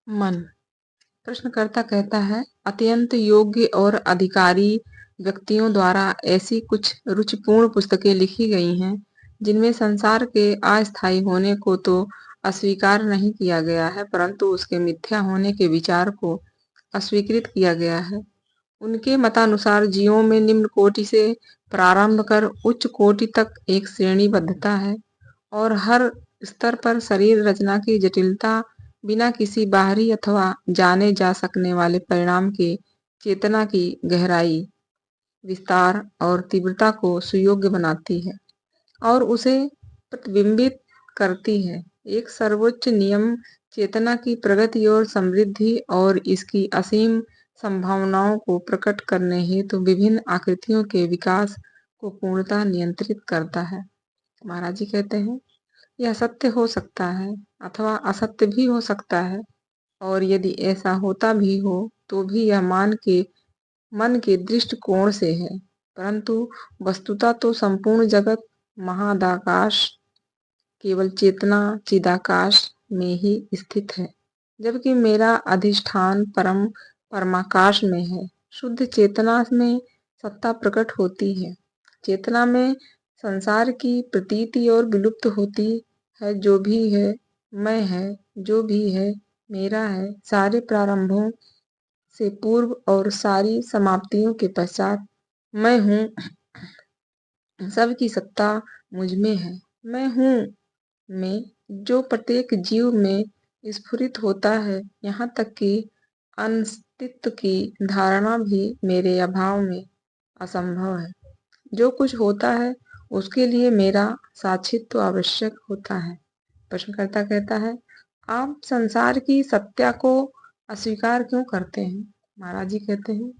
मन। प्रश्नकर्ता कहता है, अत्यंत योग्य और अधिकारी व्यक्तियों द्वारा ऐसी कुछ रुचिपूर्ण पुस्तकें लिखी गई हैं जिनमें संसार के अस्थायी होने को तो अस्वीकार नहीं किया गया है, परंतु उसके मिथ्या होने के विचार को अस्वीकृत किया गया है। उनके मतानुसार जीवों में निम्न कोटि से प्रारंभ कर उच्च कोटि तक एक श्रेणीबद्धता है और हर स्तर पर शरीर रचना की जटिलता बिना किसी बाहरी अथवा जाने जा सकने वाले परिणाम के चेतना की गहराई, विस्तार और तीव्रता को सुयोग्य बनाती है और उसे प्रतिबिंबित करती है। एक सर्वोच्च नियम चेतना की प्रगति और समृद्धि और इसकी असीम संभावनाओं को प्रकट करने हेतु विभिन्न आकृतियों के विकास को पूर्णतः नियंत्रित करता है। महाराज जी कहते हैं, यह सत्य हो सकता है अथवा असत्य भी हो सकता है, और यदि ऐसा होता भी हो तो भी यह मन के दृष्टिकोण से है, परंतु वस्तुतः तो संपूर्ण जगत महादाकाश केवल चेतना चिदाकाश में ही स्थित है, जबकि मेरा अधिष्ठान परमाकाश में है। शुद्ध चेतना में सत्ता प्रकट होती है। चेतना में संसार की प्रतीति और विलुप्त होती है। जो भी है मैं है, जो भी है मेरा है। सारे प्रारंभों से पूर्व और सारी समाप्तियों के पश्चात मैं हूँ। सबकी सत्ता मुझ में है। मैं हूँ में जो प्रत्येक जीव में स्फुरित होता है, यहाँ तक कि अस्तित्व की धारणा भी मेरे अभाव में असंभव है। जो कुछ होता है उसके लिए मेरा साक्षित्व आवश्यक होता है। प्रश्नकर्ता कहता है, आप संसार की सत्ता को अस्वीकार क्यों करते हैं? महाराज जी कहते हैं,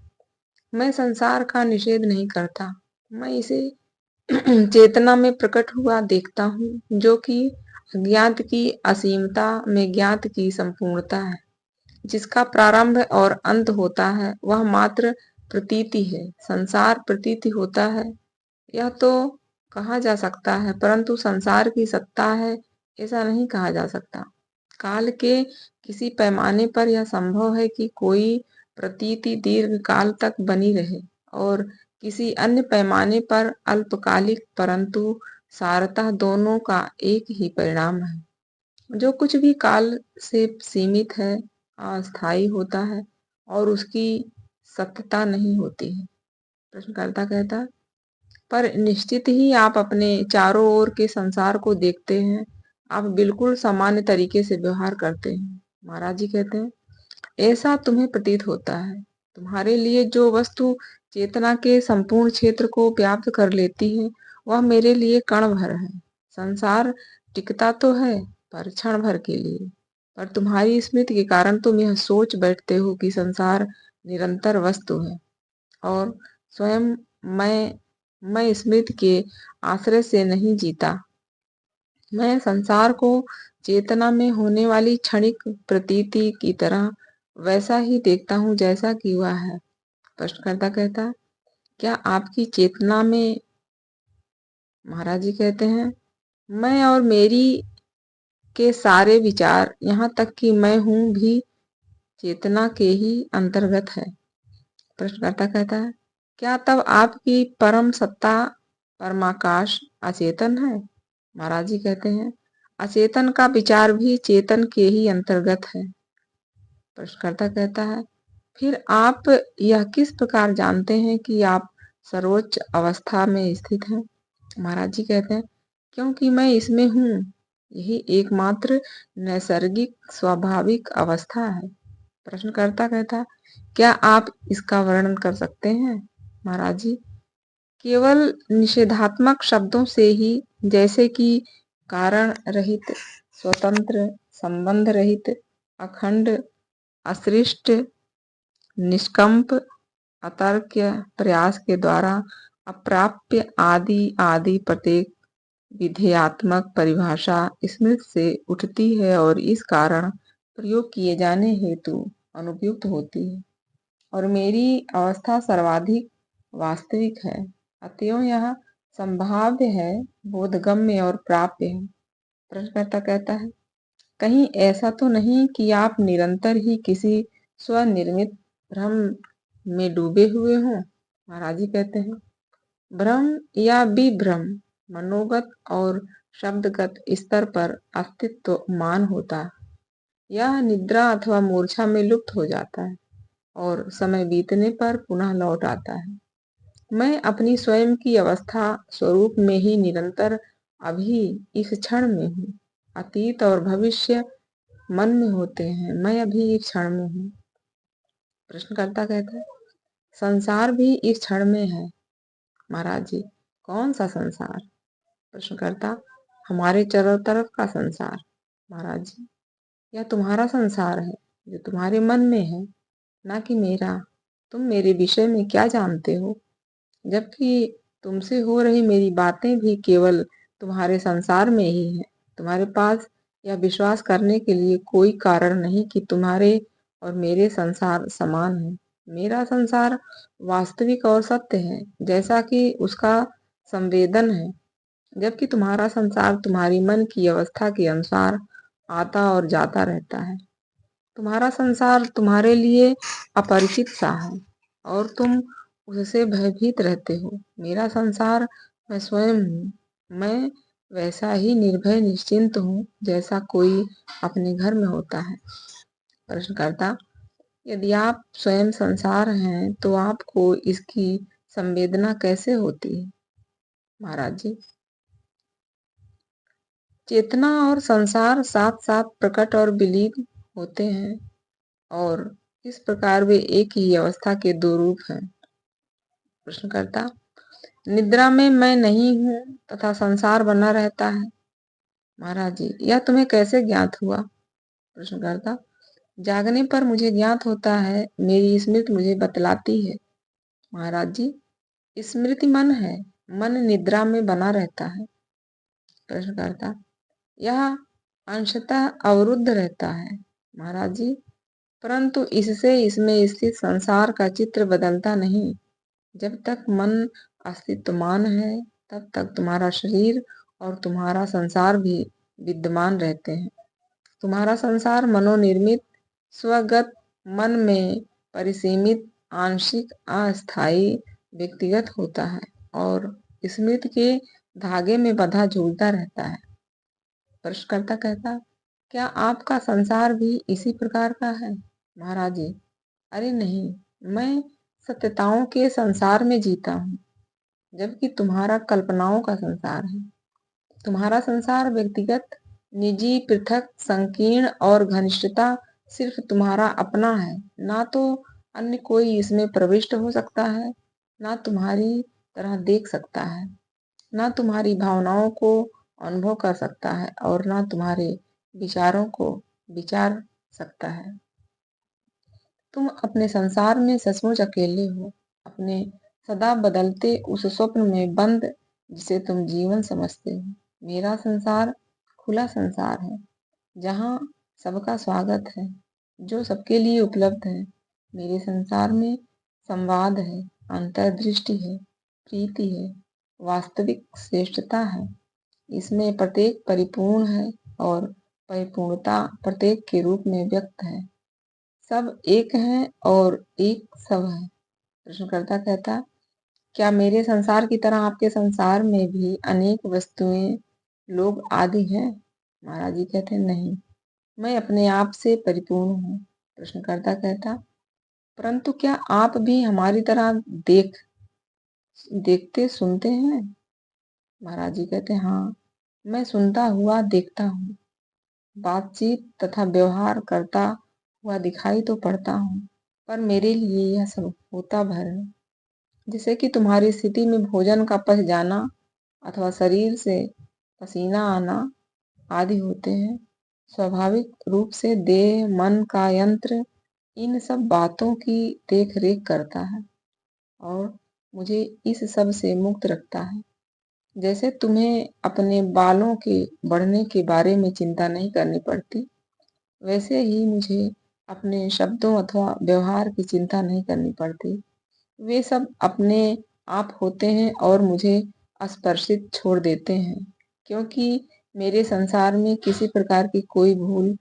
मैं संसार का निषेध नहीं करता, मैं इसे चेतना में प्रकट हुआ देखता हूँ, जो कि अज्ञात की असीमता में ज्ञात की संपूर्णता है। जिसका प्रारंभ और अंत होता है वह मात्र प्रतीति है। संसार प्रतीति होता है, यह तो कहा जा सकता है, परंतु संसार की सत्ता है ऐसा नहीं कहा जा सकता। काल के किसी पैमाने पर यह संभव है कि कोई प्रतीति दीर्घ काल तक बनी रहे और किसी अन्य पैमाने पर अल्पकालिक, परंतु सारतः दोनों का एक ही परिणाम है। जो कुछ भी काल से सीमित है अस्थायी होता है और उसकी सत्यता नहीं होती है। प्रश्नकर्ता कहता, पर निश्चित ही आप अपने चारों ओर के संसार को देखते हैं, आप बिल्कुल सामान्य तरीके से व्यवहार करते हैं। महाराज जी कहते हैं, ऐसा तुम्हें प्रतीत होता है। तुम्हारे लिए जो वस्तु चेतना के संपूर्ण क्षेत्र को व्याप्त कर लेती है वह मेरे लिए कण भर है। संसार टिकता तो है पर क्षण भर के लिए, पर तुम्हारी स्मृति के कारण तुम यह सोच बैठते हो कि संसार निरंतर वस्तु है और स्वयं मैं स्मृति के आश्रय से नहीं जीता। मैं संसार को चेतना में होने वाली क्षणिक प्रतीति की तरह वैसा ही देखता हूँ जैसा कि वह है। प्रश्नकर्ता कहता, क्या आपकी चेतना में? महाराज जी कहते हैं, मैं और मेरी के सारे विचार, यहाँ तक कि मैं हूँ भी चेतना के ही अंतर्गत है। प्रश्नकर्ता कहता है, क्या तब आपकी परम सत्ता परमाकाश अचेतन है? महाराज जी कहते हैं, अचेतन का विचार भी चेतन के ही अंतर्गत है। प्रश्नकर्ता कहता है, फिर आप यह किस प्रकार जानते हैं कि आप सर्वोच्च अवस्था में स्थित हैं? महाराज जी कहते हैं, क्योंकि मैं इसमें हूँ। यही एकमात्र नैसर्गिक स्वाभाविक अवस्था है। प्रश्नकर्ता कहता, क्या आप इसका वर्णन कर सकते हैं? महाराज जी, केवल निषेधात्मक शब्दों से ही, जैसे कि कारण रहित, स्वतंत्र, संबंध रहित, अखंड, असृष्ट, निष्कंप, अतर्क्य, प्रयास के द्वारा अप्राप्य आदि आदि प्रत्येक विधेयात्मक परिभाषा स्मृति से उठती है और इस कारण प्रयोग किए जाने हेतु अनुपयुक्त होती है और मेरी अवस्था सर्वाधिक वास्तविक है। अतएव यह संभाव्य है, बोधगम्य और प्राप्य है। प्रश्नकर्ता कहता है, कहीं ऐसा तो नहीं कि आप निरंतर ही किसी स्वनिर्मित भ्रम में डूबे हुए हों? महाराज जी कहते हैं, भ्रम या विभ्रम मनोगत और शब्दगत स्तर पर अस्तित्वमान होता है। यह निद्रा अथवा मूर्छा में लुप्त हो जाता है और समय बीतने पर पुनः लौट आता है। मैं अपनी स्वयं की अवस्था स्वरूप में ही निरंतर अभी इस क्षण में हूँ। अतीत और भविष्य मन में होते हैं, मैं अभी इस क्षण में हूँ। प्रश्नकर्ता कहता है, संसार भी इस क्षण में है। महाराज जी, कौन सा संसार? प्रश्नकर्ता, हमारे चारों तरफ का संसार। महाराज जी, यह तुम्हारा संसार है जो तुम्हारे मन में है, ना कि मेरा। तुम मेरे विषय में क्या जानते हो? जबकि तुमसे हो रही मेरी बातें भी केवल तुम्हारे संसार में ही है। तुम्हारे पास यह विश्वास करने के लिए कोई कारण नहीं कि तुम्हारे और मेरे संसार समान है। मेरा संसार वास्तविक और सत्य है, जैसा कि उसका संवेदन है, जबकि तुम्हारा संसार तुम्हारी मन की अवस्था के अनुसार आता और जाता रहता है। तुम्हारा संसार तुम्हारे लिए अपरिचित सा है और तुम उससे भयभीत रहते हो। मेरा संसार मैं स्वयं हूँ। मैं वैसा ही निर्भय निश्चिंत हूँ जैसा कोई अपने घर में होता है। प्रश्नकर्ता, यदि आप स्वयं संसार हैं तो आपको इसकी संवेदना कैसे होती है? महाराज जी, चेतना और संसार साथ साथ प्रकट और विलीन होते हैं और इस प्रकार वे एक ही अवस्था के दो रूप हैं। प्रश्नकर्ता, निद्रा में मैं नहीं हूँ तथा संसार बना रहता है। महाराज जी, यह तुम्हें कैसे ज्ञात हुआ? प्रश्नकर्ता, जागने पर मुझे ज्ञात होता है, मेरी स्मृति मुझे बतलाती है। महाराज जी, स्मृति मन है, मन निद्रा में बना रहता है। प्रश्नकर्ता, यह अंशतः अवरुद्ध रहता है। महाराज जी, परंतु इससे इसमें स्थित संसार का चित्र बदलता नहीं। जब तक मन अस्तित्वमान है तब तक तुम्हारा शरीर और तुम्हारा संसार भी विद्यमान रहते हैं। तुम्हारा संसार मनोनिर्मित स्वगत मन में परिसीमित, आंशिक, अस्थायी, व्यक्तिगत होता है और स्मृति के धागे में बंधा झूलता रहता है। प्रश्नकर्ता कहता, क्या आपका संसार भी इसी प्रकार का है? महाराज जी, अरे नहीं, मैं सत्यताओं के संसार में जीता हूँ, जबकि तुम्हारा कल्पनाओं का संसार है। तुम्हारा संसार व्यक्तिगत, निजी, पृथक, संकीर्ण और घनिष्ठता सिर्फ तुम्हारा अपना है। ना तो अन्य कोई इसमें प्रविष्ट हो सकता है, ना तुम्हारी तरह देख सकता है, ना तुम्हारी भावनाओं को अनुभव कर सकता है और ना तुम्हारे विचारों को विचार सकता है। तुम अपने संसार में सचमुच अकेले हो, अपने सदा बदलते उस स्वप्न में बंद जिसे तुम जीवन समझते हो। मेरा संसार खुला संसार है, जहाँ सबका स्वागत है, जो सबके लिए उपलब्ध है। मेरे संसार में संवाद है, अंतर्दृष्टि है, प्रीति है, वास्तविक श्रेष्ठता है। इसमें प्रत्येक परिपूर्ण है और परिपूर्णता प्रत्येक के रूप में व्यक्त है। सब एक है और एक सब है। प्रश्नकर्ता कहता, क्या मेरे संसार की तरह आपके संसार में भी अनेक वस्तुएं, लोग आदि हैं? महाराज जी कहते हैं, नहीं, मैं अपने आप से परिपूर्ण हूँ। प्रश्नकर्ता कहता, परंतु क्या आप भी हमारी तरह देखते सुनते हैं? महाराज जी कहते हैं, हाँ, मैं सुनता हुआ देखता हूँ, बातचीत तथा व्यवहार करता हुआ दिखाई तो पड़ता हूँ, पर मेरे लिए यह सब होता भर है। जैसे कि तुम्हारी स्थिति में भोजन का पच जाना अथवा शरीर से पसीना आना आदि होते हैं, स्वाभाविक रूप से देह मन का यंत्र इन सब बातों की देख रेख करता है और मुझे इस सब से मुक्त रखता है। जैसे तुम्हें अपने बालों के बढ़ने के बारे में चिंता नहीं करनी पड़ती, वैसे ही मुझे अपने शब्दों अथवा व्यवहार की चिंता नहीं करनी पड़ती। वे सब अपने आप होते हैं और मुझे स्पर्शित छोड़ देते हैं, क्योंकि मेरे संसार में किसी प्रकार की कोई भूल